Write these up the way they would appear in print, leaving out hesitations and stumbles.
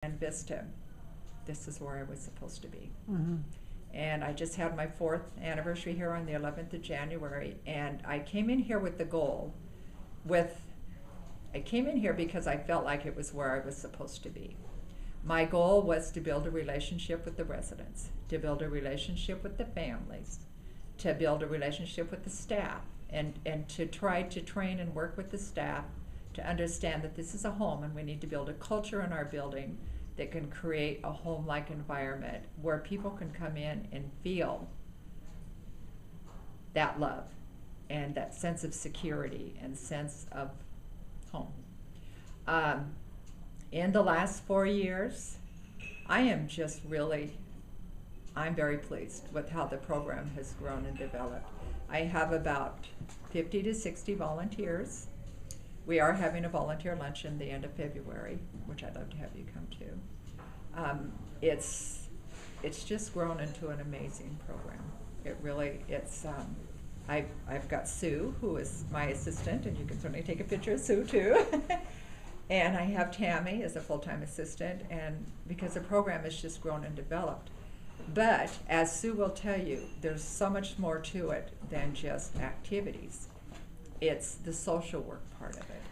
Moran Vista. This is where I was supposed to be. Mm-hmm. And I just had my 4th anniversary here on the 11th of January, and I came in here with the goal I came in here because I felt like it was where I was supposed to be. My goal was to build a relationship with the residents, to build a relationship with the families, to build a relationship with the staff, and to try to train and work with the staff to understand that this is a home and we need to build a culture in our building that can create a home-like environment where people can come in and feel that love and that sense of security and sense of home. In the last 4 years, I'm very pleased with how the program has grown and developed. I have about 50 to 60 volunteers. We are having a volunteer luncheon the end of February, which I'd love to have you come to. It's just grown into an amazing program. I've got Sue, who is my assistant, and you can certainly take a picture of Sue too. And I have Tammy as a full-time assistant, and because the program has just grown and developed. But as Sue will tell you, there's so much more to it than just activities. It's the social work part of it.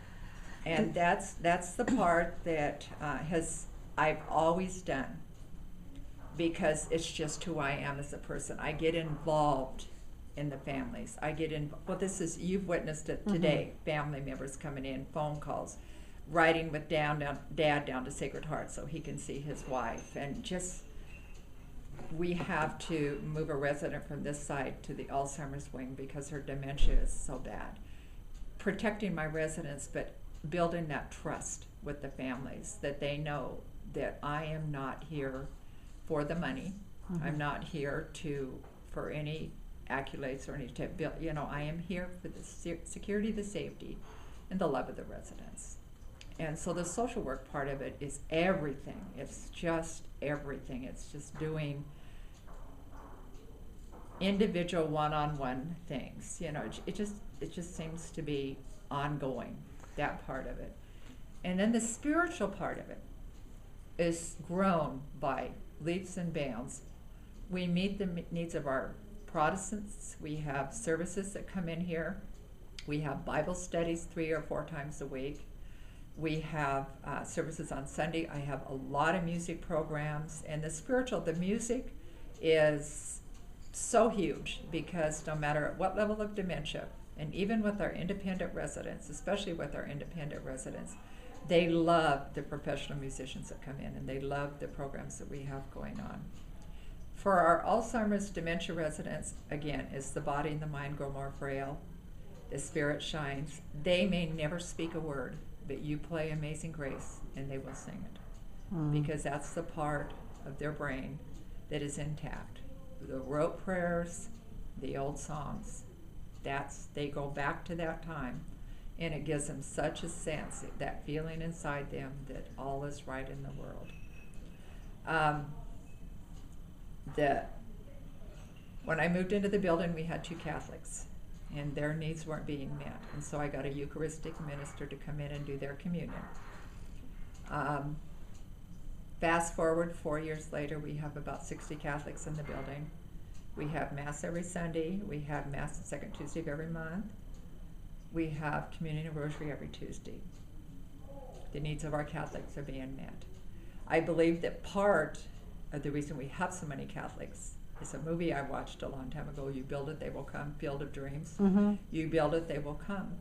And that's the part that I've always done, because it's just who I am as a person. I get involved in the families. You've witnessed it today, family members coming in, phone calls, riding with Dad down to Sacred Heart so he can see his wife, and just, we have to move a resident from this side to the Alzheimer's wing because her dementia is so bad. Protecting my residents, but building that trust with the families, that they know that I am not here for the money. I'm not here for any accolades or any I am here for the security, the safety, and the love of the residents. And so the social work part of it is everything. It's just everything. It's just doing individual one-on-one things. It just seems to be ongoing, that part of it. And then the spiritual part of it is grown by leaps and bounds. We meet the needs of our Protestants. We have services that come in here. We have Bible studies 3 or 4 times a week. We have services on Sunday. I have a lot of music programs. And the music is so huge, because no matter what level of dementia, and even with our independent residents, especially with our independent residents, they love the professional musicians that come in, and they love the programs that we have going on. For our Alzheimer's dementia residents, again, as the body and the mind grow more frail, the spirit shines. They may never speak a word, but you play Amazing Grace and they will sing it, because that's the part of their brain that is intact. The rote prayers, the old songs, they go back to that time, and it gives them such a sense, that feeling inside them that all is right in the world. When I moved into the building, we had 2 Catholics, and their needs weren't being met, and so I got a Eucharistic minister to come in and do their communion. Fast forward 4 years later, we have about 60 Catholics in the building. We have Mass every Sunday. We have Mass the second Tuesday of every month. We have Communion and Rosary every Tuesday. The needs of our Catholics are being met. I believe that part of the reason we have so many Catholics is a movie I watched a long time ago, You Build It, They Will Come, Field of Dreams. You build it, they will come.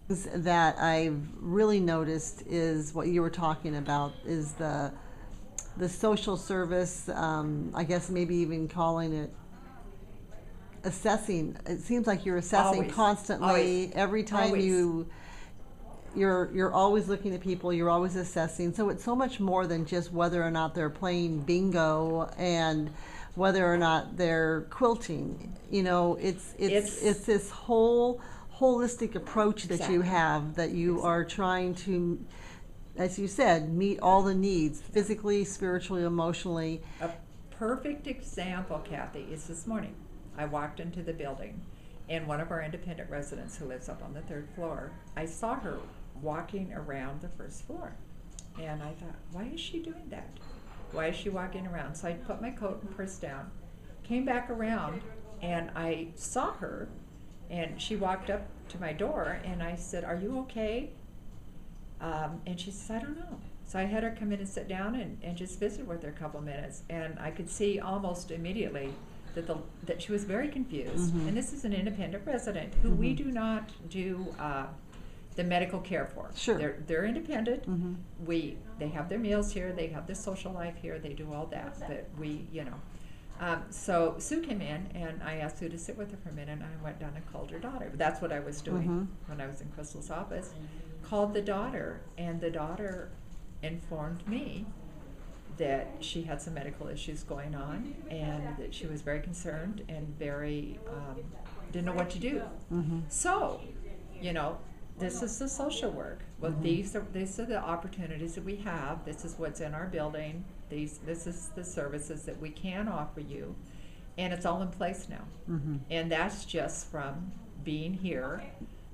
That I've really noticed is what you were talking about, is the social service, I guess maybe even calling it assessing. It seems like you're assessing Always. constantly. Always. Every time Always. you're always looking at people, you're always assessing. So it's so much more than just whether or not they're playing bingo and whether or not they're quilting. It's this whole holistic approach that you have, that you are trying to, as you said, meet all the needs, physically, spiritually, emotionally. A perfect example, Kathy, is this morning. I walked into the building, and one of our independent residents who lives up on the 3rd floor, I saw her walking around the 1st floor. And I thought, why is she doing that? Why is she walking around? So I put my coat and purse down, came back around, and I saw her, and she walked up to my door, and I said, are you okay? And she says, I don't know. So I had her come in and sit down and just visit with her a couple minutes, and I could see almost immediately that she was very confused. Mhm. And this is an independent resident who we do not do the medical care for. Sure. They're independent. Mhm. They have their meals here, they have their social life here, they do all that, but we, you know. So Sue came in, and I asked Sue to sit with her for a minute, and I went down and called her daughter. That's what I was doing when I was in Crystal's office. Called the daughter, and the daughter informed me that she had some medical issues going on, and that she was very concerned and very didn't know what to do. So, you know, this is the social work. Well, these are the opportunities that we have. This is what's in our building. This is the services that we can offer you, and it's all in place now. And that's just from being here,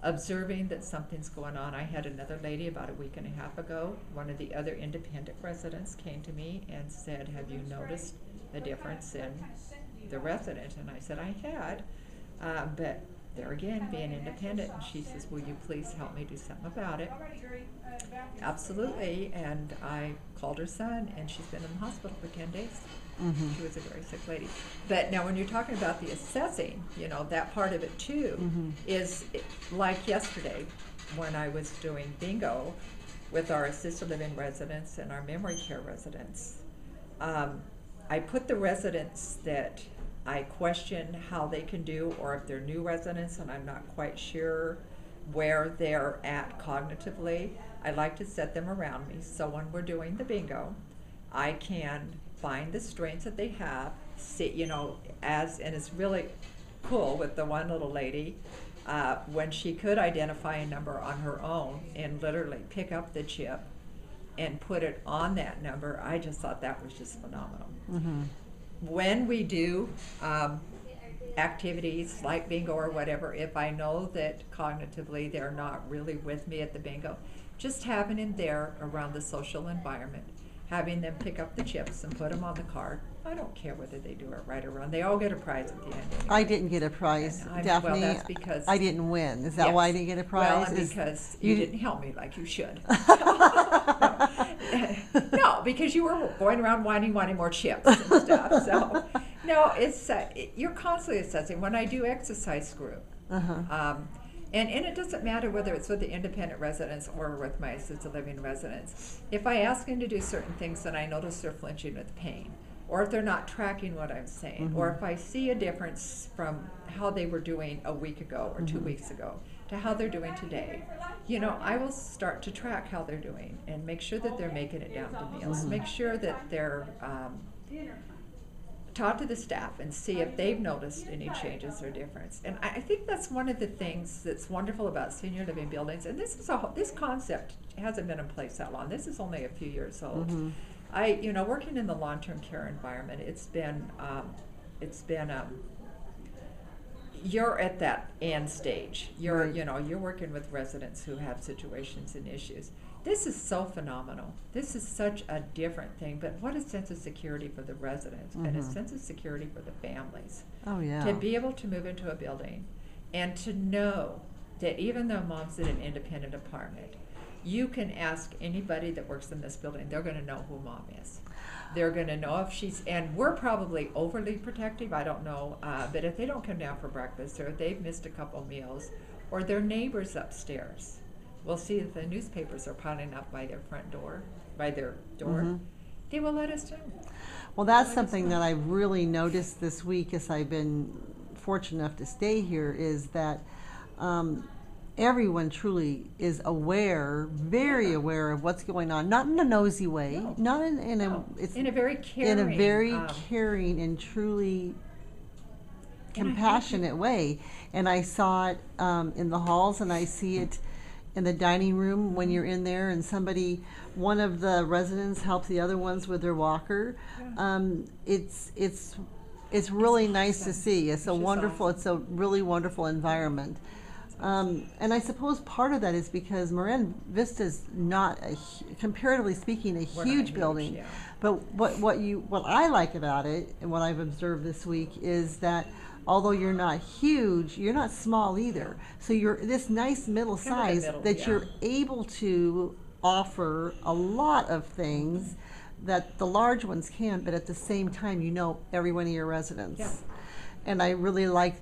observing that something's going on. I had another lady about a week and a half ago. One of the other independent residents came to me and said, have you noticed a difference in the resident? And I said, I had, but there again, being independent. And she says, will you please help me do something about it? Absolutely. And I called her son, and she's been in the hospital for 10 days. She was a very sick lady. But now when you're talking about the assessing, you know, that part of it too is like yesterday when I was doing bingo with our assisted living residents and our memory care residents. I put the residents that I question how they can do, or if they're new residents and I'm not quite sure where they're at cognitively, I like to set them around me. So when we're doing the bingo, I can find the strengths that they have, see, you know, and it's really cool with the one little lady, when she could identify a number on her own and literally pick up the chip and put it on that number. I just thought that was just phenomenal. When we do activities like bingo or whatever, if I know that cognitively they're not really with me at the bingo, just having them there around the social environment, having them pick up the chips and put them on the card. I don't care whether they do it right or wrong. They all get a prize at the end. Anyway. I didn't get a prize, Daphne. Well, that's because I didn't win. Is that why I didn't get a prize? Well, because you didn't help me like you should. No, because you were going around wanting more chips and stuff. So, no, it's you're constantly assessing. When I do exercise group, and it doesn't matter whether it's with the independent residents or with my assisted living residents. If I ask them to do certain things and I notice they're flinching with pain, or if they're not tracking what I'm saying, or if I see a difference from how they were doing a week ago or 2 weeks ago to how they're doing today, you know, I will start to track how they're doing and make sure that they're making it down to meals, make sure that they're talk to the staff and see if they've noticed any changes or difference. And I think that's one of the things that's wonderful about senior living buildings. And this concept hasn't been in place that long. This is only a few years old. You know, working in the long-term care environment, it's been you're at that end stage. You're you know, you're working with residents who have situations and issues. This is so phenomenal. This is such a different thing, but what a sense of security for the residents and a sense of security for the families. Oh, yeah. To be able to move into a building and to know that even though mom's in an independent apartment, you can ask anybody that works in this building, they're going to know who mom is. They're going to know if she's, and we're probably overly protective, I don't know, but if they don't come down for breakfast, or if they've missed a couple meals, or their neighbors upstairs, we'll see that the newspapers are piling up by their front door, by their door. They will let us know. Well, that's something that I've really noticed this week as I've been fortunate enough to stay here, is that everyone truly is aware, very aware of what's going on, not in a nosy way, not in a very caring, and truly compassionate way. And I saw it in the halls, and I see it in the dining room when you're in there, and one of the residents helps the other ones with their walker. It's really nice to see. It's a really wonderful environment. And I suppose part of that is because Moran Vista is not comparatively speaking, a We're not huge huge, building. yeah. But what I like about it and what I've observed this week is that although you're not huge, you're not small either. So you're this nice middle Kind of the size middle, that yeah. you're able to offer a lot of things that the large ones can, but at the same time, you know every one of your residents. Yeah. And I really like